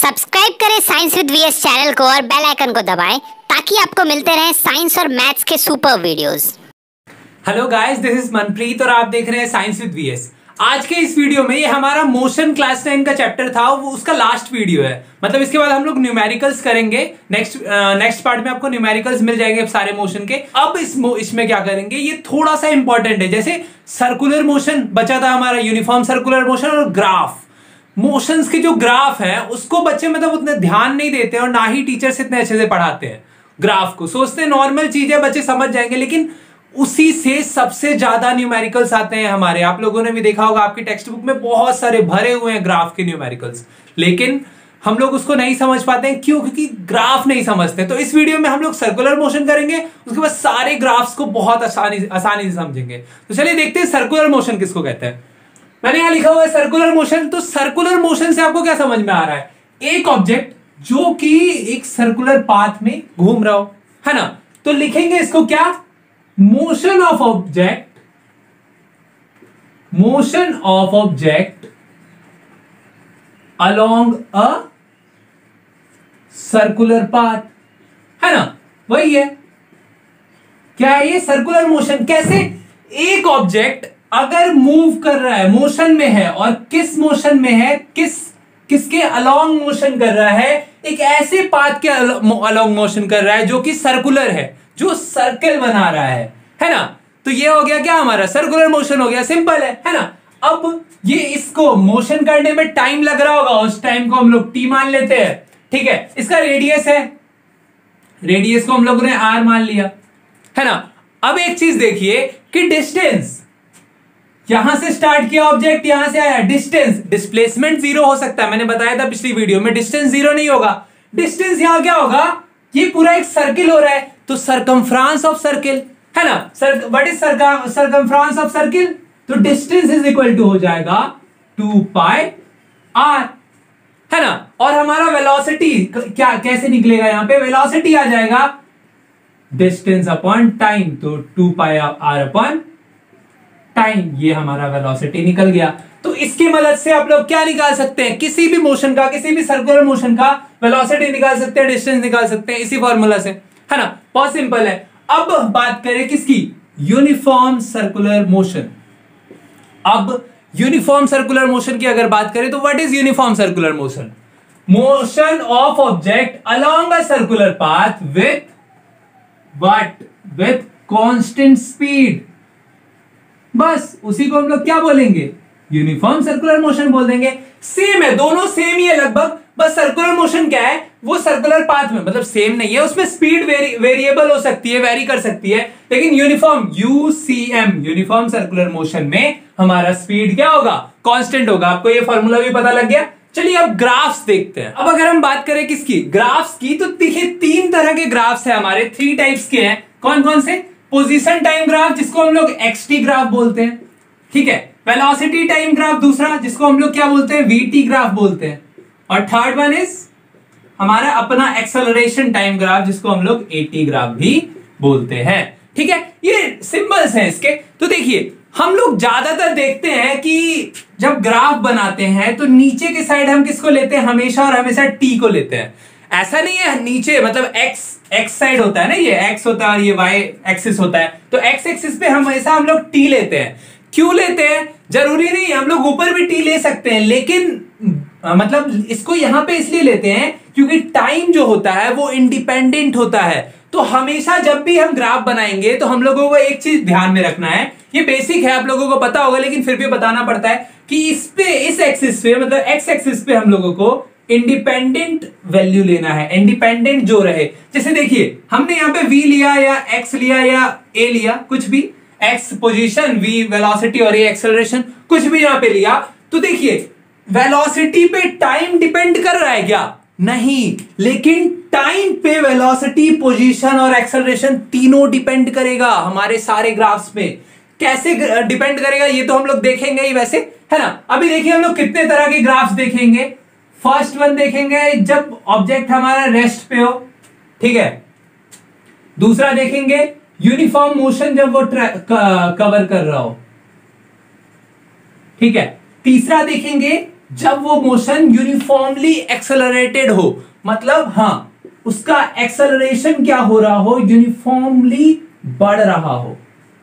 Subscribe करें science with VS channel को और बेल आइकन को दबाएं ताकि आपको मिलते रहें साइंस और मैथ्स के super videos. Hello guys, this is Manpreet और आप देख रहे हैं साइंस विद वीएस। आज के इस वीडियो में ये हमारा मोशन क्लास 10 का चैप्टर था, वो उसका लास्ट वीडियो है। मतलब इसके बाद हम लोग न्यूमेरिकल्स करेंगे। नेक्स्ट पार्ट में आपको न्यूमेरिकल्स मिल जाएंगे सारे मोशन के। अब इसमें क्या करेंगे, ये थोड़ा सा इंपॉर्टेंट है। जैसे सर्कुलर मोशन बचा था हमारा, यूनिफॉर्म सर्कुलर मोशन, और ग्राफ मोशंस के जो ग्राफ है उसको बच्चे मतलब उतने ध्यान नहीं देते और ना ही टीचर्स इतने अच्छे से पढ़ाते हैं। ग्राफ को सोचते हैं नॉर्मल चीज है, बच्चे समझ जाएंगे, लेकिन उसी से सबसे ज्यादा न्यूमेरिकल्स आते हैं हमारे। आप लोगों ने भी देखा होगा, आपकी टेक्स्ट बुक में बहुत सारे भरे हुए हैं ग्राफ के न्यूमेरिकल्स, लेकिन हम लोग उसको नहीं समझ पाते हैं। क्यों? क्योंकि ग्राफ नहीं समझते। तो इस वीडियो में हम लोग सर्कुलर मोशन करेंगे, उसके बाद सारे ग्राफ्स को बहुत आसानी से समझेंगे। तो चलिए देखते हैं सर्कुलर मोशन किसको कहते हैं। मैंने यहां लिखा हुआ है सर्कुलर मोशन। तो सर्कुलर मोशन से आपको क्या समझ में आ रहा है? एक ऑब्जेक्ट जो कि एक सर्कुलर पाथ में घूम रहा हो, है ना। तो लिखेंगे इसको क्या? Motion of object along a circular path, है ना। वही है, क्या है ये? Circular motion. कैसे? एक ऑब्जेक्ट अगर मूव कर रहा है, मोशन में है, और किस मोशन में है? किसके अलोंग मोशन कर रहा है? एक ऐसे पाथ के अलोंग मोशन कर रहा है जो कि सर्कुलर है, जो सर्कल बना रहा है ना। तो ये हो गया क्या हमारा? सर्कुलर मोशन हो गया। सिंपल है ना। अब ये इसको मोशन करने में टाइम लग रहा होगा, उस टाइम को हम लोग टी मान लेते हैं, ठीक है। इसका रेडियस है, रेडियस को हम लोगों ने आर मान लिया, है ना। अब एक चीज देखिए कि डिस्टेंस, यहां से स्टार्ट किया ऑब्जेक्ट, यहां से आया, डिस्टेंस, डिस्प्लेसमेंट जीरो हो सकता है। मैंने बताया था पिछली वीडियो में, डिस्टेंस जीरो नहीं होगा। डिस्टेंस यहां क्या होगा? ये पूरा एक सर्किल हो रहा है, तो सरकमफ्रांस ऑफ सर्किल, है ना। What is circumference of circle? तो डिस्टेंस इज इक्वल टू हो जाएगा 2 पाई आर, है ना। और हमारा वेलोसिटी क्या कैसे निकलेगा? यहां पे वेलोसिटी आ जाएगा डिस्टेंस अपॉन टाइम, तो 2 पाई आर अपॉन टाइम। ये हमारा वेलोसिटी निकल गया। तो इसकी मदद से आप लोग क्या निकाल सकते हैं? किसी भी मोशन का, किसी भी सर्कुलर मोशन का वेलोसिटी निकाल सकते हैं, डिस्टेंस निकाल सकते हैं इसी फॉर्मूला से, है ना। बहुत सिंपल है। अब बात करें किसकी? Uniform circular motion. अब यूनिफॉर्म सर्कुलर मोशन की अगर बात करें तो what is uniform circular motion? Motion of object along a circular path with constant speed. बस उसी को हम लोग क्या बोलेंगे? यूनिफॉर्म सर्कुलर मोशन बोल देंगे। सेम है, दोनों सेम ही है लगभग। बस सर्कुलर मोशन क्या है? वो सर्कुलर पाथ में, मतलब सेम नहीं है, उसमें स्पीड वेरिएबल हो सकती है, वेरी कर सकती है। लेकिन uniform, UCM, uniform circular motion में हमारा स्पीड क्या होगा? कांस्टेंट होगा। आपको ये फॉर्मूला भी पता लग गया। चलिए अब ग्राफ्स देखते हैं। अब अगर हम बात करें किसकी? ग्राफ्स की, तो देखिए 3 तरह के ग्राफ्स है हमारे, 3 टाइप्स के हैं। कौन कौन से? पोजीशन टाइम ग्राफ, जिसको हम लोग एक्सटी ग्राफ बोलते हैं, ठीक है। वेलोसिटी टाइम ग्राफ दूसरा, जिसको हम लोग क्या बोलते हैं? वीटी ग्राफ बोलते हैं। और थर्ड वन इज हमारा अपना एक्सेलरेशन टाइम ग्राफ, जिसको हम लोग एटी ग्राफ भी बोलते हैं, ठीक है। ये सिंबल्स हैं इसके। तो देखिए हम लोग ज्यादातर देखते हैं कि जब ग्राफ बनाते हैं तो नीचे के साइड हम किसको लेते हैं? हमेशा और हमेशा टी को लेते हैं। ऐसा नहीं है, नीचे मतलब एक्स साइड होता है ना, ये एक्स होता है और ये वाई एक्सिस होता है। तो एक्स एक्सिस पे हमेशा हम लोग टी लेते हैं। क्यों लेते हैं? जरूरी नहीं है, हम लोग ऊपर भी टी ले सकते हैं, लेकिन मतलब इसको यहां पे इसलिए लेते हैं क्योंकि टाइम जो होता है वो इंडिपेंडेंट होता है। तो हमेशा जब भी हम ग्राफ बनाएंगे तो हम लोगों को एक चीज ध्यान में रखना है, ये बेसिक है, आप लोगों को पता होगा, लेकिन फिर भी बताना पड़ता है कि इस एक्सिस पे, मतलब एक्स एक्सिस पे हम लोगों को इंडिपेंडेंट वैल्यू लेना है, इंडिपेंडेंट जो रहे। जैसे देखिए हमने यहां पे v लिया या x लिया या a लिया, कुछ भी, x पोजीशन, v वेलोसिटी और a एक्सेलरेशन, कुछ भी यहां पे लिया, तो देखिए वेलोसिटी पे टाइम डिपेंड कर रहा है क्या? नहीं, लेकिन टाइम पे वेलोसिटी, पोजीशन और एक्सेलरेशन तीनों डिपेंड करेगा हमारे सारे ग्राफ्स में। कैसे डिपेंड करेगा ये तो हम लोग देखेंगे ही वैसे, है ना। अभी देखिए हम लोग कितने तरह के ग्राफ्स देखेंगे। फर्स्ट वन देखेंगे जब ऑब्जेक्ट हमारा रेस्ट पे हो, ठीक है। दूसरा देखेंगे यूनिफॉर्म मोशन जब वो कवर कर रहा हो, ठीक है। तीसरा देखेंगे जब वो मोशन यूनिफॉर्मली एक्सेलरेटेड हो, मतलब हाँ उसका एक्सेलरेशन क्या हो रहा हो, यूनिफॉर्मली बढ़ रहा हो,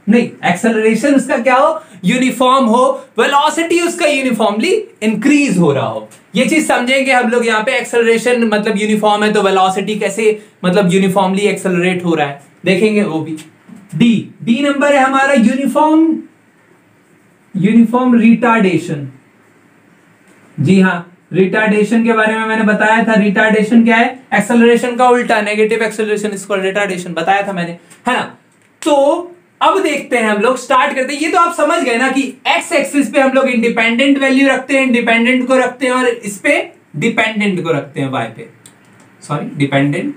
नहीं एक्सेलरेशन उसका क्या हो, यूनिफॉर्म हो, वेलोसिटी उसका यूनिफॉर्मली इंक्रीज हो रहा हो। ये चीज समझेंगे हम लोग यहाँ पे, एक्सेलरेशन मतलब यूनिफॉर्म है तो वेलोसिटी कैसे मतलब यूनिफॉर्मली एक्सेलरेट हो रहा है, देखेंगे वो भी। डी नंबर है हमारा यूनिफॉर्म रिटार्डेशन। जी हाँ, रिटार्डेशन के बारे में मैंने बताया था। रिटार्डेशन क्या है, एक्सेलरेशन का उल्टा, नेगेटिव एक्सेलरेशन, इसको रिटार्डेशन बताया था मैंने, है ना। तो अब देखते हैं हम लोग, स्टार्ट करते हैं। ये तो आप समझ गए ना कि एक्स एक्सिस पे हम लोग इंडिपेंडेंट वैल्यू रखते हैं, इंडिपेंडेंट को रखते हैं, और इस पे डिपेंडेंट को रखते हैं, वाई पे, सॉरी डिपेंडेंट,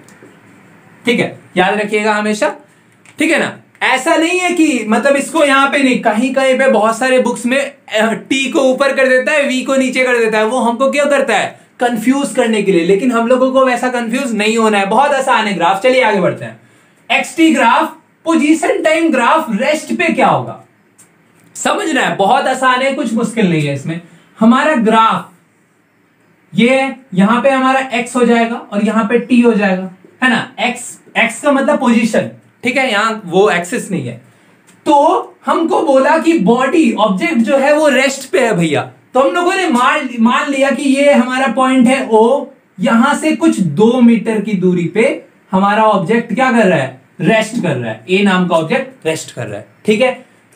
ठीक है, याद रखिएगा हमेशा, ठीक है ना। ऐसा नहीं है कि मतलब इसको यहां पे नहीं, कहीं कहीं पे बहुत सारे बुक्स में टी को ऊपर कर देता है, वी को नीचे कर देता है, वो हमको क्यों करता है, कंफ्यूज करने के लिए, लेकिन हम लोगों को वैसा कंफ्यूज नहीं होना है, बहुत आसान है ग्राफ। चलिए आगे बढ़ते हैं। X t graph, position time graph, rest पे क्या होगा समझना है, बहुत आसान है, कुछ मुश्किल नहीं है इसमें। हमारा ग्राफ ये यहां पे हमारा एक्स हो जाएगा और यहां पे टी हो जाएगा, है ना। एक्स का मतलब पोजीशन, ठीक है, यहां वो एक्सिस नहीं है। तो हमको बोला कि बॉडी ऑब्जेक्ट जो है वो रेस्ट पे है भैया, तो हम लोगों ने मान लिया कि ये हमारा पॉइंट है ओ, यहां से कुछ 2 मीटर की दूरी पे हमारा ऑब्जेक्ट क्या कर रहा है, रेस्ट कर रहा है, ए नाम का ऑब्जेक्ट रेस्ट कर रहा है, ठीक है।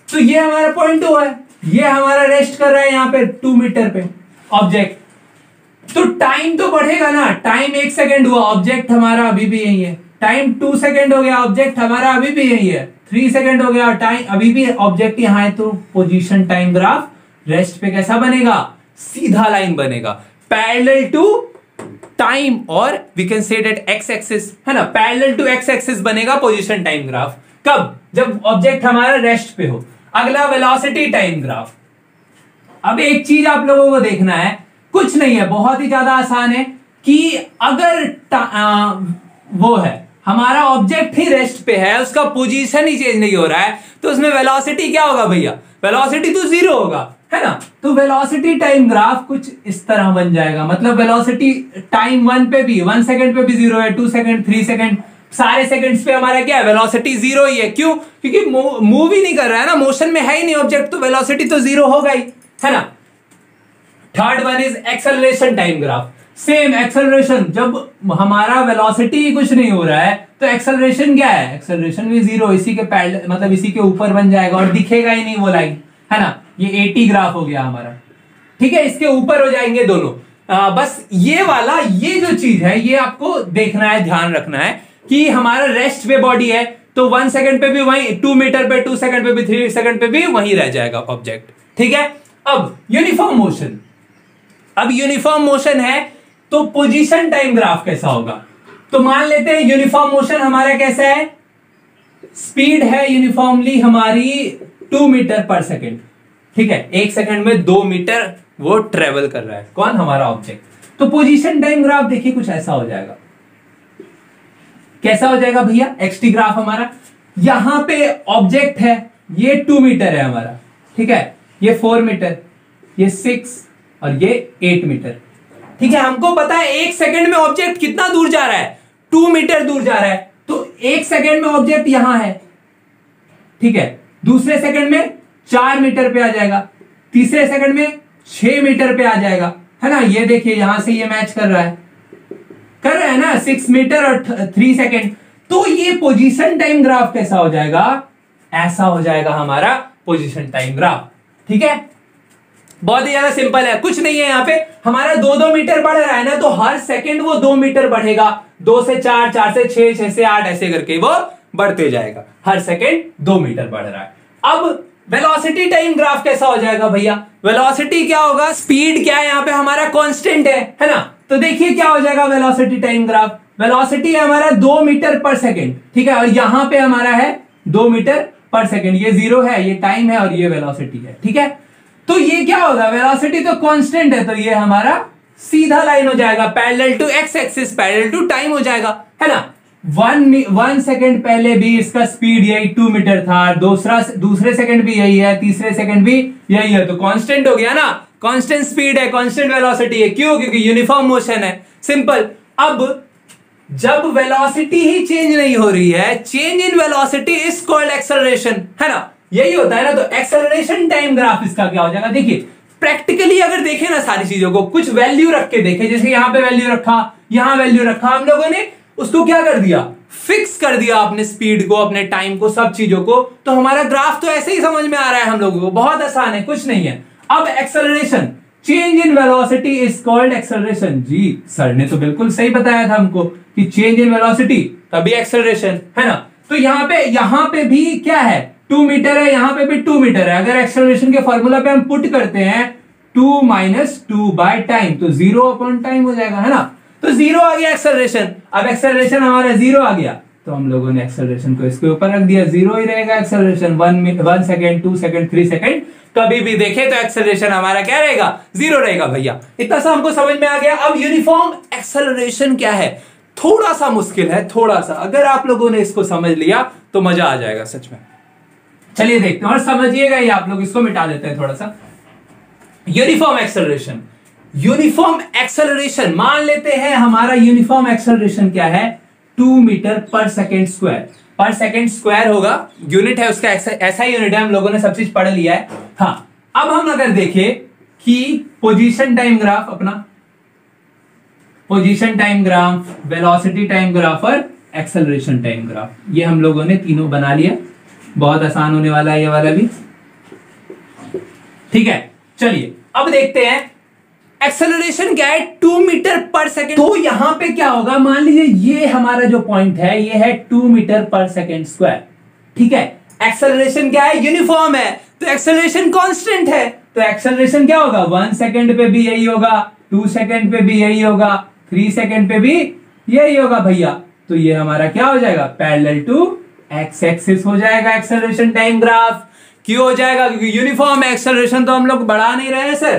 तो ये हमारा पॉइंट ओ है, ये हमारा रेस्ट कर रहा है यहां पे 2 मीटर पे ऑब्जेक्ट। तो टाइम तो बढ़ेगा ना, टाइम 1 सेकेंड हुआ, ऑब्जेक्ट हमारा अभी भी यही है, टाइम 2 सेकेंड हो गया, ऑब्जेक्ट हमारा अभी भी यही है, 3 सेकेंड हो गया, टाइम अभी भी ऑब्जेक्ट यहां है। तो पोजीशन टाइम ग्राफ रेस्ट पे कैसा बनेगा, सीधा लाइन बनेगा, पैरेलल टू टाइम, और we can say that x axis, है ना, पैरेलल टू एक्स एक्सिस बनेगा पोजीशन टाइम ग्राफ। कब, जब ऑब्जेक्ट हमारा रेस्ट पे हो। अगला वेलोसिटी टाइम ग्राफ। अब एक चीज आप लोगों को देखना है, कुछ नहीं है, बहुत ही ज्यादा आसान है, कि अगर वो है हमारा ऑब्जेक्ट ही रेस्ट पे है, उसका पोजीशन ही चेंज नहीं हो रहा है, तो उसमें वेलोसिटी क्या होगा भैया, वेलोसिटी तो 0 होगा, है ना। तो वेलोसिटी टाइम ग्राफ कुछ इस तरह बन जाएगा, मतलब वेलोसिटी टाइम 1 पे भी, 1 सेकंड पे भी 0 है, 2 सेकंड, 3 सेकंड, सारे सेकंड्स पे हमारा क्या है, वेलोसिटी 0 ही है। क्यों, क्योंकि मूव ही नहीं कर रहा है ना, मोशन में है ही नहीं ऑब्जेक्ट, तो वेलोसिटी तो 0 होगा ही, है ना। Third one is acceleration time graph. Same acceleration, जब हमारा वेलोसिटी कुछ नहीं हो रहा है तो एक्सेलरेशन क्या है, एक्सेलरेशन भी 0, इसी के पैरेलल मतलब इसी के ऊपर बन जाएगा और दिखेगा ही नहीं वो लाइन, है ना। ये 80 ग्राफ हो गया हमारा, ठीक है, इसके ऊपर हो जाएंगे दोनों। बस ये वाला, ये जो चीज है ये आपको देखना है, ध्यान रखना है कि हमारा रेस्ट पे बॉडी है, तो 1 सेकंड पे भी वही, 2 मीटर पे 2 सेकंड पे भी, 3 सेकंड पे भी वही रह जाएगा ऑब्जेक्ट, ठीक है। अब यूनिफॉर्म मोशन, अब यूनिफॉर्म मोशन है तो पोजीशन टाइम ग्राफ कैसा होगा। तो मान लेते हैं यूनिफॉर्म मोशन हमारा कैसा है, स्पीड है यूनिफॉर्मली हमारी 2 मीटर पर सेकेंड, ठीक है, 1 सेकंड में 2 मीटर वो ट्रेवल कर रहा है, कौन, हमारा ऑब्जेक्ट। तो पोजीशन टाइम ग्राफ देखिए कुछ ऐसा हो जाएगा, कैसा हो जाएगा भैया, एक्सटी ग्राफ हमारा, यहां पे ऑब्जेक्ट है, ये 2 मीटर है हमारा, ठीक है, ये 4 मीटर, ये 6 और ये 8 मीटर, ठीक है। हमको पता है 1 सेकंड में ऑब्जेक्ट कितना दूर जा रहा है, 2 मीटर दूर जा रहा है, तो 1 सेकंड में ऑब्जेक्ट यहां है, ठीक है, दूसरे सेकंड में 4 मीटर पे आ जाएगा, तीसरे सेकंड में 6 मीटर पे आ जाएगा, है ना। ये देखिए यहां से ये मैच कर रहा है ना, 6 मीटर और 3 सेकंड। तो ये पोजीशन टाइम ग्राफ कैसा हो जाएगा, ऐसा हो जाएगा हमारा पोजीशन टाइम ग्राफ, ठीक है। बहुत ही ज्यादा सिंपल है, कुछ नहीं है, यहां पे हमारा 2-2 मीटर बढ़ रहा है ना, तो हर सेकंड वो 2 मीटर बढ़ेगा, 2 से 4, 4 से 6, 6 से 8, ऐसे करके वो बढ़ते जाएगा, हर सेकंड 2 मीटर बढ़ रहा है। अब वेलोसिटी टाइम ग्राफ कैसा हो जाएगा भैया, वेलोसिटी क्या होगा, स्पीड क्या है, यहां पे हमारा कांस्टेंट है ना। तो देखिए क्या हो जाएगा वेलोसिटी टाइम ग्राफ, वेलोसिटी है हमारा 2 मीटर पर सेकंड, ठीक है, और यहां पे हमारा है 2 मीटर पर सेकंड, ये 0 है, ये टाइम है और ये वेलोसिटी है, ठीक है। तो ये क्या होगा, वेलोसिटी तो कांस्टेंट है, तो ये हमारा सीधा लाइन हो जाएगा, parallel to x axis, parallel to time हो जाएगा, है ना। 1 सेकंड पहले भी इसका स्पीड यही 2 मीटर था, दूसरे सेकंड भी यही है, तीसरे सेकंड भी यही है, तो कांस्टेंट हो गया ना। कांस्टेंट स्पीड है, कांस्टेंट वेलोसिटी है। क्यों? क्योंकि यूनिफॉर्म मोशन है। सिंपल। अब जब वेलोसिटी ही चेंज नहीं हो रही है, change in velocity is called acceleration, है ना? यही होता है ना। तो एक्सेलरेशन टाइम ग्राफ इसका क्या हो जाएगा? देखिए प्रैक्टिकली अगर देखें ना सारी चीजों को, कुछ वैल्यू रख के देखें, जैसे यहां पे वैल्यू रखा, यहां वैल्यू रखा, हम लोगों ने उसको क्या कर दिया? फिक्स कर दिया अपने स्पीड को, अपने टाइम को, सब चीजों को। तो हमारा ग्राफ तो ऐसे ही समझ में आ रहा है हम लोगों को, बहुत आसान है, कुछ नहीं है। अब acceleration, change in velocity is called acceleration. जी सर ने तो बिल्कुल सही बताया था हमको कि चेंज इन वेलोसिटी तभी एक्सेलरेशन, है ना? तो यहां पे भी क्या है? 2 मीटर है, यहां पे भी 2 मीटर है। अगर एक्सेलरेशन के फॉर्मूला पे हम पुट करते हैं 2 माइनस 2 बाय टाइम, तो 0 अपॉन टाइम हो जाएगा, है ना? तो 0 आ गया एक्सेलरेशन। अब एक्सेलरेशन हमारा 0 आ गया, तो हम लोगों ने एक्सेलरेशन को इसके ऊपर रख दिया, 0 ही रहेगा एक्सेलरेशन। 1 सेकेंड, 2 सेकेंड, 3 सेकेंड कभी भी देखे तो एक्सेलरेशन हमारा क्या रहेगा? 0 रहेगा भैया। इतना सा हमको समझ में आ गया। अब यूनिफॉर्म एक्सेलरेशन क्या है? थोड़ा सा मुश्किल है, थोड़ा सा। अगर आप लोगों ने इसको समझ लिया तो मजा आ जाएगा सच में। चलिए देखते हैं, और समझिएगा ये आप लोग, इसको मिटा देते हैं थोड़ा सा। यूनिफॉर्म एक्सेलरेशन, यूनिफॉर्म एक्सेलरेशन मान लेते हैं हमारा यूनिफॉर्म एक्सेलरेशन क्या है? 2 मीटर पर सेकेंड स्क्वायर। पर सेकेंड स्क्वायर होगा, यूनिट है उसका, ऐसा यूनिट है, हम लोगों ने सब चीज पढ़ लिया है। हाँ, अब हम अगर देखें कि पोजीशन टाइम ग्राफ, अपना position time graph, velocity time graph और एक्सेलरेशन टाइम ग्राफ, ये हम लोगों ने तीनों बना लिया। बहुत आसान होने वाला है ये वाला भी, ठीक है। चलिए अब देखते हैं एक्सेलरेशन क्या है? 2 मीटर पर सेकेंड। तो यहां पे क्या होगा? मान लीजिए ये हमारा जो पॉइंट है ये है 2 मीटर पर सेकेंड स्क्वायर, ठीक है। एक्सेलरेशन क्या है? यूनिफॉर्म है, तो एक्सेलरेशन कांस्टेंट है। तो एक्सेलरेशन क्या होगा? 1 सेकेंड पे भी यही होगा, 2 सेकेंड पे भी यही होगा, 3 सेकेंड पे भी यही होगा भैया। तो ये हमारा क्या हो जाएगा? पैरेलल टू एक्स एक्सिस हो जाएगा एक्सेलरेशन टाइम ग्राफ। क्यों हो जाएगा? क्योंकि यूनिफॉर्म है। एक्सेलरेशन तो हम लोग बढ़ा नहीं रहे हैं सर,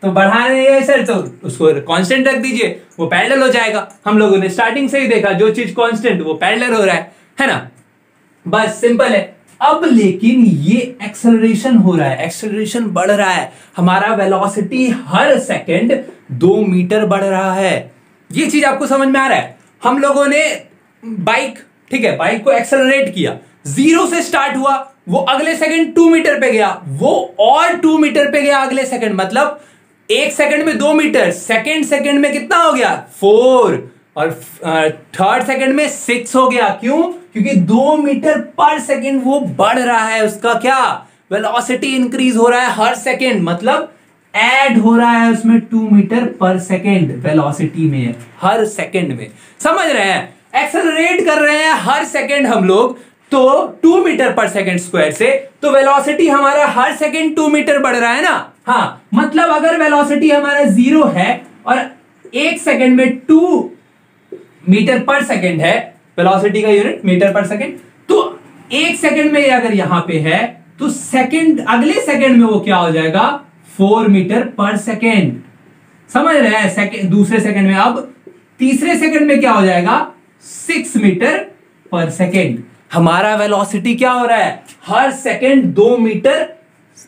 तो बढ़ा नहीं है सर, तो उसको कांस्टेंट रख दीजिए, वो पैरेलल हो जाएगा। हम लोगों ने स्टार्टिंग से ही देखा, जो चीज कांस्टेंट वो पैरेलल हो रहा है ना? बस सिंपल है। अब लेकिन ये एक्सेलरेशन हो रहा है, एक्सेलरेशन बढ़ रहा है, हमारा वेलोसिटी हर सेकंड 2 मीटर बढ़ रहा है। ये चीज आपको समझ में आ रहा है? हम लोगों ने बाइक, ठीक है, बाइक को एक्सेलरेट किया, 0 से स्टार्ट हुआ, वो अगले सेकंड 2 मीटर पे गया, वो और 2 मीटर पे गया अगले सेकंड, मतलब 1 सेकंड में 2 मीटर, सेकंड में कितना हो गया? 4, और थर्ड सेकंड में 6 हो गया। क्यों? क्योंकि 2 मीटर पर सेकंड वो बढ़ रहा है, उसका क्या वेलोसिटी इंक्रीज हो रहा है हर सेकंड, मतलब ऐड हो रहा है उसमें 2 मीटर पर सेकंड वेलोसिटी में, हर सेकंड में। समझ रहे हैं? एक्सेलरेट कर रहे हैं हर सेकंड हम लोग, तो 2 मीटर पर सेकंड स्क्वायर से, तो वेलोसिटी हमारा हर सेकंड 2 मीटर बढ़ रहा है ना? हाँ, मतलब अगर वेलोसिटी हमारा 0 है और 1 सेकंड में 2 मीटर पर सेकंड है, वेलोसिटी का यूनिट मीटर पर सेकंड, तो 1 सेकंड में अगर यहां पे है, तो सेकंड, अगले सेकंड में वो क्या हो जाएगा? 4 मीटर पर सेकंड। समझ रहे हैं? सेकंड, दूसरे सेकंड में, अब तीसरे सेकंड में क्या हो जाएगा? 6 मीटर पर सेकंड। हमारा वेलोसिटी क्या हो रहा है? हर सेकंड 2 मीटर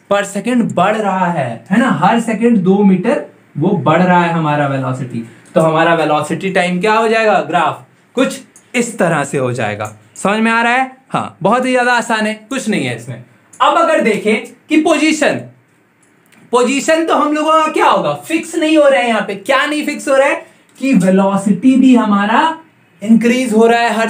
पर सेकंड बढ़ रहा है ना? हर सेकंड 2 मीटर वो बढ़ रहा है हमारा वेलोसिटी। तो हमारा वेलोसिटी टाइम क्या हो जाएगा? ग्राफ कुछ इस तरह से हो जाएगा। समझ में आ रहा है? हाँ, बहुत ही ज्यादा आसान है, कुछ नहीं है इसमें। अब अगर देखें कि पोजीशन तो हम लोगों का क्या होगा? फिक्स नहीं हो रहा है। यहां पे क्या नहीं फिक्स हो रहा है? कि वेलोसिटी भी हमारा इंक्रीज हो रहा है हर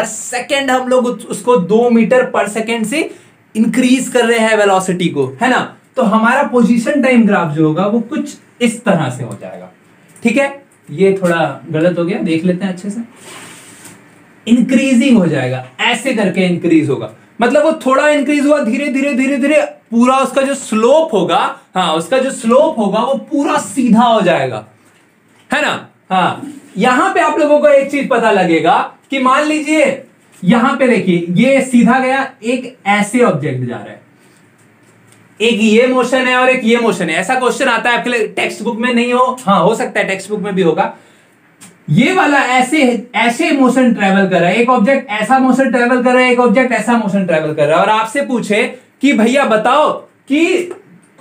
सेकंड हम लोग उसको 2 मीटर पर सेकंड से इंक्रीज कर रहे हैं वेलोसिटी को, है ना? तो हमारा पोजीशन टाइम ग्राफ जो होगा वो कुछ इस तरह से हो जाएगा, ठीक है। ये थोड़ा गलत हो गया, देख लेते हैं अच्छे से। इंक्रीजिंग हो जाएगा, ऐसे करके इंक्रीज होगा, मतलब वो थोड़ा इंक्रीज हुआ, धीरे धीरे पूरा उसका जो स्लोप होगा, हाँ, उसका जो स्लोप होगा वो पूरा सीधा हो जाएगा, है ना? हाँ, यहां पे आप लोगों को एक चीज पता लगेगा कि मान लीजिए यहां पे देखिए, ये सीधा गया, एक ऐसे ऑब्जेक्ट जा रहा है, एक ये मोशन है और एक ये मोशन है। ऐसा क्वेश्चन आता है आपके लिए, टेक्स्ट बुक में नहीं हो, हाँ हो सकता है टेक्स्ट बुक में भी होगा। ये वाला ऐसे मोशन ट्रेवल कर रहा है, एक ऑब्जेक्ट ऐसा मोशन ट्रेवल कर रहा है, एक ऑब्जेक्ट ऐसा मोशन ट्रेवल कर रहा है, और आपसे पूछे कि भैया बताओ कि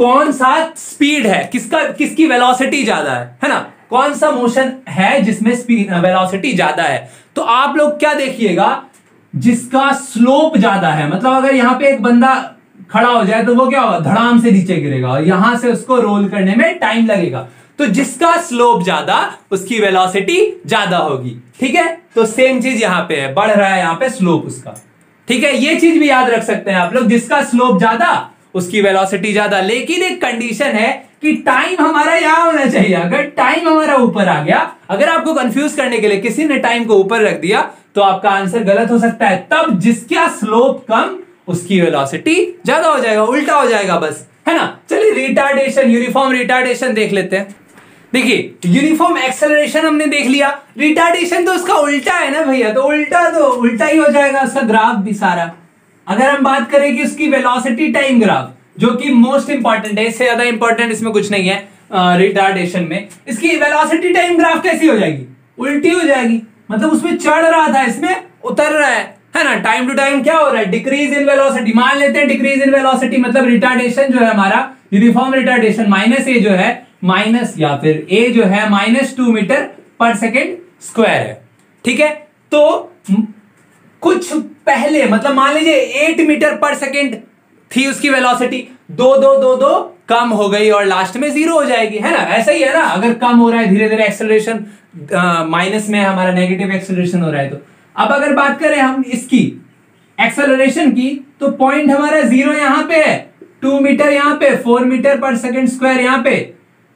कौन सा स्पीड है, किसकी वेलोसिटी ज्यादा है ना, कौन सा मोशन है जिसमें स्पीड वेलोसिटी ज्यादा है। तो आप लोग क्या देखिएगा, जिसका स्लोप ज्यादा है, मतलब अगर यहां पे एक बंदा खड़ा हो जाए तो वो क्या होगा, धड़ाम से नीचे गिरेगा और यहां से उसको रोल करने में टाइम लगेगा। तो जिसका स्लोप ज्यादा उसकी वेलोसिटी ज्यादा होगी, ठीक है। तो सेम चीज यहां पे है, बढ़ रहा है यहां पे स्लोप उसका, ठीक है। ये चीज भी याद रख सकते हैं आप लोग, जिसका स्लोप ज्यादा उसकी वेलोसिटी ज्यादा। लेकिन एक कंडीशन है कि टाइम हमारा यहां होना चाहिए। अगर टाइम हमारा ऊपर आ गया, अगर आपको कंफ्यूज करने के लिए किसी ने टाइम को ऊपर रख दिया तो आपका आंसर गलत हो सकता है। तब जिसका स्लोप कम उसकी वेलोसिटी ज्यादा हो जाएगा, उल्टा हो जाएगा बस, है ना। चलिए रिटार्डेशन, यूनिफॉर्म रिटार्डेशन देख लेते हैं। देखिए यूनिफॉर्म एक्सेलरेशन हमने देख लिया, रिटार्डेशन तो उसका उल्टा है ना भैया, तो उल्टा ही हो जाएगा उसका ग्राफ भी सारा। अगर हम बात करें कि उसकी वेलोसिटी टाइम ग्राफ, जो कि मोस्ट इंपॉर्टेंट है, इससे ज्यादा इंपॉर्टेंट इसमें कुछ नहीं है रिटार्डेशन में, इसकी वेलोसिटी टाइम ग्राफ कैसी हो जाएगी, उल्टी हो जाएगी। मतलब उसमें चढ़ रहा था, इसमें उतर रहा है ना। टाइम टू टाइम क्या हो रहा है, डिक्रीज इन वेलोसिटी। मान लेते हैं डिक्रीज इन वेलोसिटी, मतलब रिटार्डेशन जो है हमारा यूनिफॉर्म रिटार्डेशन माइनस ए जो है, माइनस या फिर ए जो है -2 मीटर पर सेकेंड स्क्वायर है, ठीक है। तो कुछ पहले, मतलब मान लीजिए 8 मीटर पर सेकेंड थी उसकी वेलोसिटी, 2 कम हो गई और लास्ट में 0 हो जाएगी, है ना। ऐसा ही है ना, अगर कम हो रहा है धीरे धीरे एक्सेलरेशन, माइनस में हमारा नेगेटिव एक्सेलरेशन हो रहा है। तो अब अगर बात करें हम इसकी एक्सेलरेशन की, तो पॉइंट हमारा 0 यहां पे है, 2 मीटर यहां पे, 4 मीटर पर सेकेंड स्क्वायर यहां पे,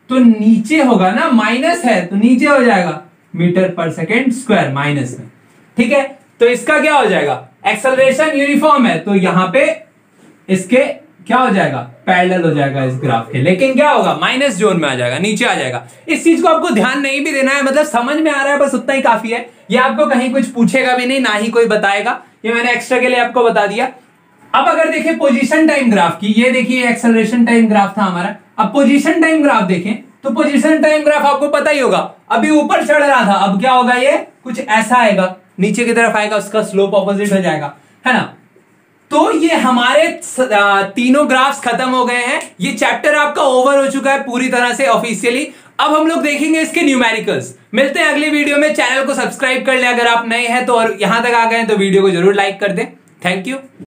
तो नीचे होगा ना, माइनस है तो नीचे हो जाएगा मीटर पर सेकेंड स्क्वायर माइनस में, ठीक है। तो इसका क्या हो जाएगा, एक्सेलरेशन यूनिफॉर्म है तो यहां पे इसके क्या हो जाएगा, पैरेलल हो जाएगा इस ग्राफ के, लेकिन क्या होगा, माइनस जोन में आ जाएगा, नीचे आ जाएगा। इस चीज को आपको ध्यान नहीं भी देना है, मतलब समझ में आ रहा है, बस उतना ही काफी है। ये आपको कहीं कुछ पूछेगा भी नहीं, ना ही कोई बताएगा, ये मैंने एक्स्ट्रा के लिए आपको बता दिया। अब अगर देखें पोजीशन टाइम ग्राफ की, ये देखिए एक्सेलरेशन टाइम ग्राफ था हमारा। अब पोजीशन टाइम ग्राफ देखें तो पोजीशन टाइम ग्राफ आपको पता ही होगा, अभी ऊपर चढ़ रहा था, अब क्या होगा, ये कुछ ऐसा आएगा, नीचे की तरफ आएगा, उसका स्लोप ऑपोजिट हो जाएगा, है ना। तो ये हमारे तीनों ग्राफ्स खत्म हो गए हैं। ये चैप्टर आपका ओवर हो चुका है पूरी तरह से ऑफिशियली। अब हम लोग देखेंगे इसके न्यूमेरिकल्स। मिलते हैं अगली वीडियो में। चैनल को सब्सक्राइब कर ले अगर आप नए हैं तो, और यहां तक आ गए हैं तो वीडियो को जरूर लाइक कर दें। Thank you.